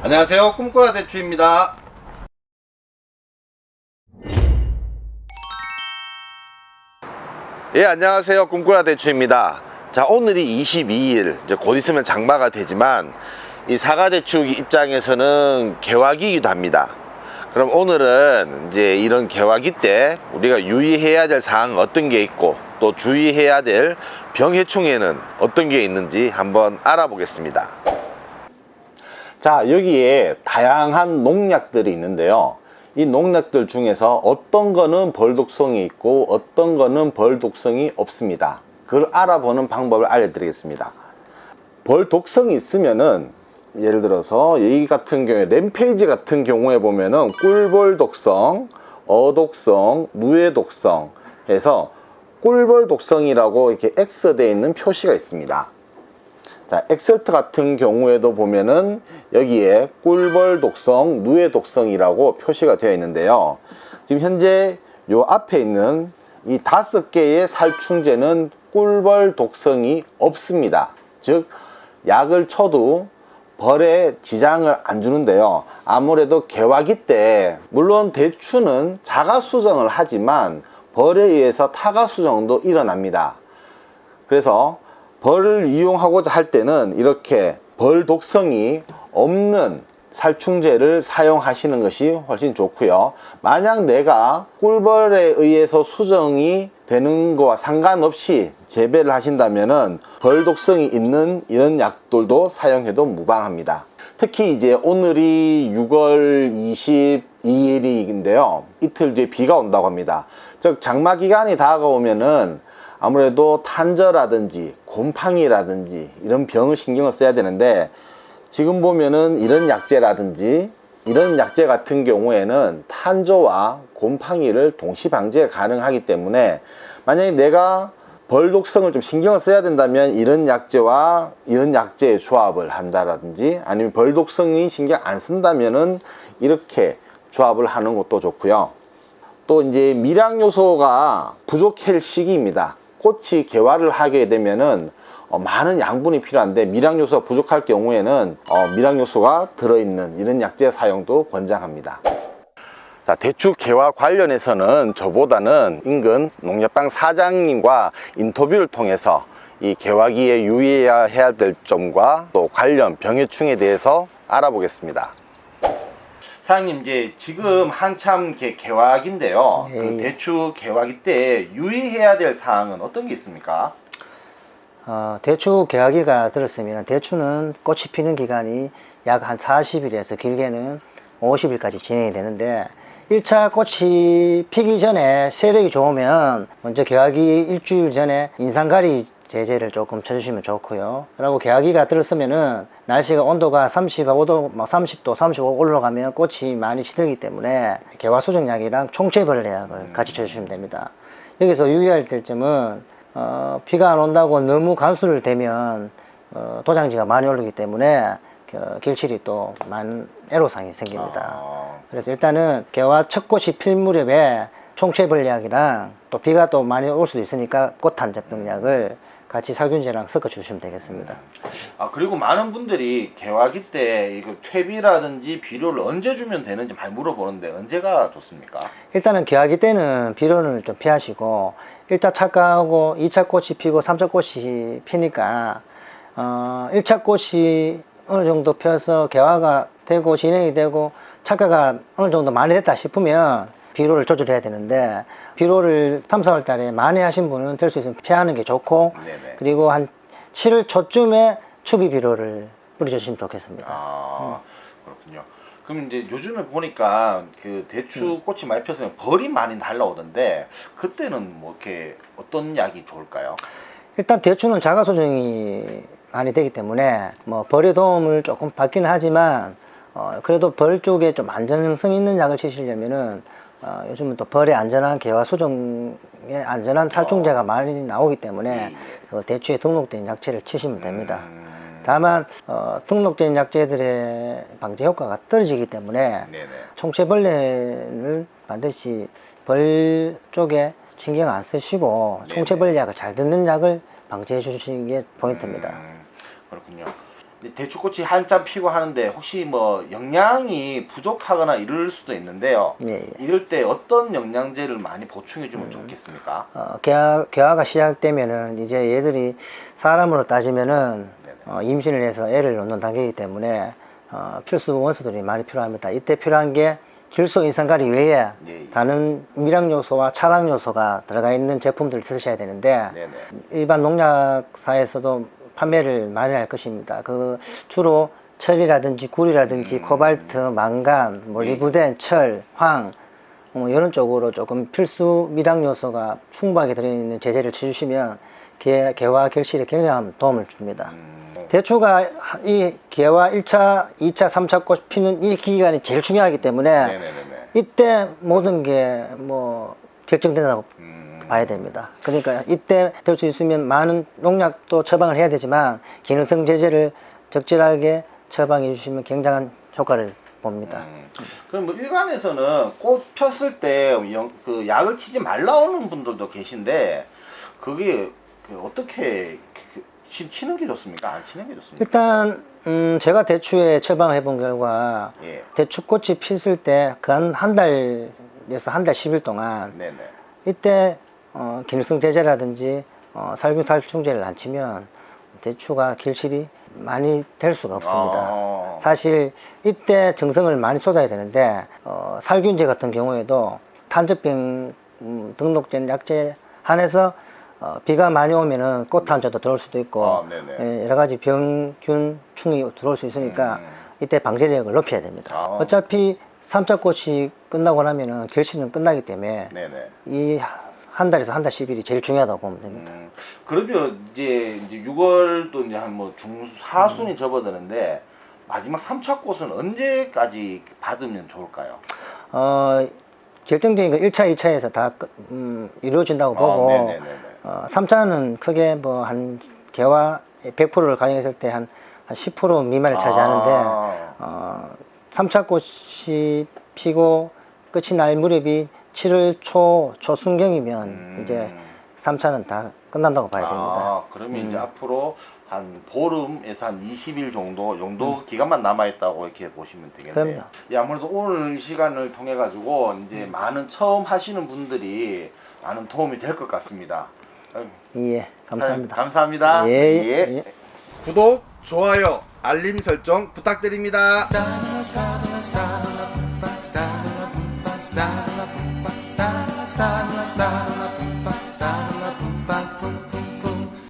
안녕하세요, 꿈꾸라 대추입니다. 예, 안녕하세요. 꿈꾸라 대추입니다. 자, 오늘이 22일, 이제 곧 있으면 장마가 되지만 이 사과대추 입장에서는 개화기이기도 합니다. 그럼 오늘은 이제 이런 개화기 때 우리가 유의해야 될 사항은 어떤 게 있고 또 주의해야 될 병해충에는 어떤 게 있는지 한번 알아보겠습니다. 자, 여기에 다양한 농약들이 있는데요. 이 농약들 중에서 어떤 거는 벌독성이 있고 어떤 거는 벌독성이 없습니다. 그걸 알아보는 방법을 알려드리겠습니다. 벌독성이 있으면은 예를 들어서 이 같은 경우에 램페이지 같은 경우에 보면은 꿀벌독성, 어독성, 누에독성 해서 꿀벌독성이라고 이렇게 X되어 있는 표시가 있습니다. 자, 엑설트 같은 경우에도 보면은 여기에 꿀벌독성, 누에독성이라고 표시가 되어 있는데요. 지금 현재 요 앞에 있는 이 5개의 살충제는 꿀벌독성이 없습니다. 즉 약을 쳐도 벌에 지장을 안 주는데요. 아무래도 개화기 때 물론 대추는 자가 수정을 하지만 벌에 의해서 타가 수정도 일어납니다. 그래서 벌을 이용하고자 할 때는 이렇게 벌 독성이 없는 살충제를 사용하시는 것이 훨씬 좋고요. 만약 내가 꿀벌에 의해서 수정이 되는 거와 상관없이 재배를 하신다면은 벌 독성이 있는 이런 약들도 사용해도 무방합니다. 특히 이제 오늘이 6월 22일인데요. 이틀 뒤에 비가 온다고 합니다. 즉 장마 기간이 다가오면은 아무래도 탄저라든지 곰팡이라든지 이런 병을 신경을 써야 되는데, 지금 보면은 이런 약재라든지 이런 약재 같은 경우에는 탄저와 곰팡이를 동시 방지가 가능하기 때문에 만약에 내가 벌독성을 좀 신경을 써야 된다면 이런 약재와 이런 약재의 조합을 한다라든지, 아니면 벌독성이 신경 안 쓴다면은 이렇게 조합을 하는 것도 좋고요. 또 이제 미량 요소가 부족할 시기입니다. 꽃이 개화를 하게 되면은 많은 양분이 필요한데 미량 요소가 부족할 경우에는 미량 요소가 들어있는 이런 약재 사용도 권장합니다. 자, 대추 개화 관련해서는 저보다는 인근 농협방 사장님과 인터뷰를 통해서 이 개화기에 유의해야 될 점과 또 관련 병해충에 대해서 알아보겠습니다. 사장님, 이제 지금 한참 개화기인데요. 예. 그 대추 개화기 때 유의해야 될 사항은 어떤 게 있습니까? 대추 개화기가 들었으면 대추는 꽃이 피는 기간이 약 한 40일에서 길게는 50일까지 진행이 되는데, 1차 꽃이 피기 전에 세력이 좋으면 먼저 개화기 일주일 전에 인상가리 제제를 조금 쳐주시면 좋고요. 그리고 개화기가 들었으면은 날씨가 온도가 35도, 30도, 35 올라가면 꽃이 많이 시들기 때문에 개화 수정약이랑 총체벌레약을 같이 쳐주시면 됩니다. 여기서 유의할 점은 비가 안 온다고 너무 간수를 대면 도장지가 많이 오르기 때문에 길칠이 또 많은 애로사항이 생깁니다. 그래서 일단은 개화 첫 꽃이 필 무렵에 총체벌약이랑 또 비가 또 많이 올 수도 있으니까 꽃한접병약을 같이 살균제랑 섞어 주시면 되겠습니다. 그리고 많은 분들이 개화기 때 이거 퇴비라든지 비료를 언제 주면 되는지 많이 물어보는데 언제가 좋습니까? 일단은 개화기 때는 비료를 좀 피하시고 1차 착과하고 2차 꽃이 피고 3차 꽃이 피니까 1차 꽃이 어느 정도 펴서 개화가 되고 진행이 되고 착과가 어느 정도 많이 됐다 싶으면 비료를 조절해야 되는데, 비료를 3, 4월 달에 많이 하신 분은 될 수 있으면 피하는 게 좋고, 네네. 그리고 한 7월 초쯤에 추비 비료를 뿌려주시면 좋겠습니다. 그렇군요. 그럼 이제 요즘에 보니까 그 대추 꽃이 많이 폈으면 벌이 많이 날라오던데, 그때는 뭐 이렇게 어떤 약이 좋을까요? 일단 대추는 자가 수정이 많이 되기 때문에 뭐 벌의 도움을 조금 받기는 하지만 그래도 벌 쪽에 좀 안전성 있는 약을 치시려면은 요즘은 또 벌의 안전한 개화 수정에 안전한 살충제가 많이 나오기 때문에 대추에 등록된 약재를 치시면 됩니다. 다만 등록된 약재들의 방제 효과가 떨어지기 때문에 네네. 총체벌레를 반드시 벌 쪽에 신경 안 쓰시고 네네. 총체벌레 약을 잘 듣는 약을 방지해 주시는 게 포인트입니다. 그렇군요. 이제 대추꽃이 한참 피고 하는데 혹시 뭐 영양이 부족하거나 이럴 수도 있는데요. 예, 예. 이럴 때 어떤 영양제를 많이 보충해 주면 좋겠습니까? 개화가 시작되면은 이제 얘들이 사람으로 따지면은 임신을 해서 애를 낳는 단계이기 때문에 필수 원소들이 많이 필요합니다. 이때 필요한 게 질소 인산가리 외에 예, 예. 다른 미량 요소와 차량 요소가 들어가 있는 제품들을 쓰셔야 되는데 네네. 일반 농약사에서도 판매를 많이 할 것입니다. 그 주로 철이라든지 굴이라든지 코발트, 망간, 몰리브덴, 철, 황 이런 쪽으로 조금 필수 미량 요소가 풍부하게 들어있는 제재를 쳐주시면 개화 결실에 굉장한 도움을 줍니다. 대추가 이 개화 1차, 2차, 3차 꽃 피는 이 기간이 제일 중요하기 때문에 네네네네. 이때 모든 게 뭐 결정된다고 봐야 됩니다. 그러니까 이때 될 수 있으면 많은 농약도 처방을 해야 되지만 기능성 제재를 적절하게 처방해 주시면 굉장한 효과를 봅니다. 그럼 뭐 일간에서는 꽃 폈을 때 그 약을 치지 말라 오는 분들도 계신데 그게 어떻게 치는 게 좋습니까? 안 치는 게 좋습니까? 일단 제가 대추에 처방을 해본 결과 예. 대추꽃이 피었을 때 그 한 달에서 한 달 10일 동안 네네. 이때 기능성 제재라든지 살균살충제를 안 치면 대추가 결실이 많이 될 수가 없습니다. 사실 이때 정성을 많이 쏟아야 되는데 살균제 같은 경우에도 탄저병 등록된 약제 한해서 비가 많이 오면은 꽃탄저도 들어올 수도 있고 네네. 여러 가지 병균 충이 들어올 수 있으니까 이때 방제력을 높여야 됩니다. 어차피 3차 꽃이 끝나고 나면은 결실은 끝나기 때문에 네네. 이 한 달에서 한 달 10일이 제일 중요하다고 보면 됩니다. 그러면 이제 6월도 이제 한 뭐 중하순이 접어드는데 마지막 3차 꽃은 언제까지 받으면 좋을까요? 결정적인 거 1차, 2차에서 다 이루어진다고 보고 네네네네. 3차는 크게 뭐 한 개화 100%를 가정했을 때 한 10% 미만을 차지하는데 3차 꽃이 피고 끝이 날 무렵이 7월 초순경이면 이제 3차는 다 끝난다고 봐야 됩니다. 그러면 이제 앞으로 한 보름에서 한 20일 정도 기간만 남아있다고 이렇게 보시면 되겠네요. 그럼요. 예, 아무래도 오늘 이 시간을 통해 가지고 이제 많은 처음 하시는 분들이 많은 도움이 될 것 같습니다. 예, 감사합니다. 감사합니다. 예, 예. 예. 구독, 좋아요, 알림 설정 부탁드립니다. Sta la pumpa, sta la pumpa, sta la pumpa, sta la pumpa, pum pum.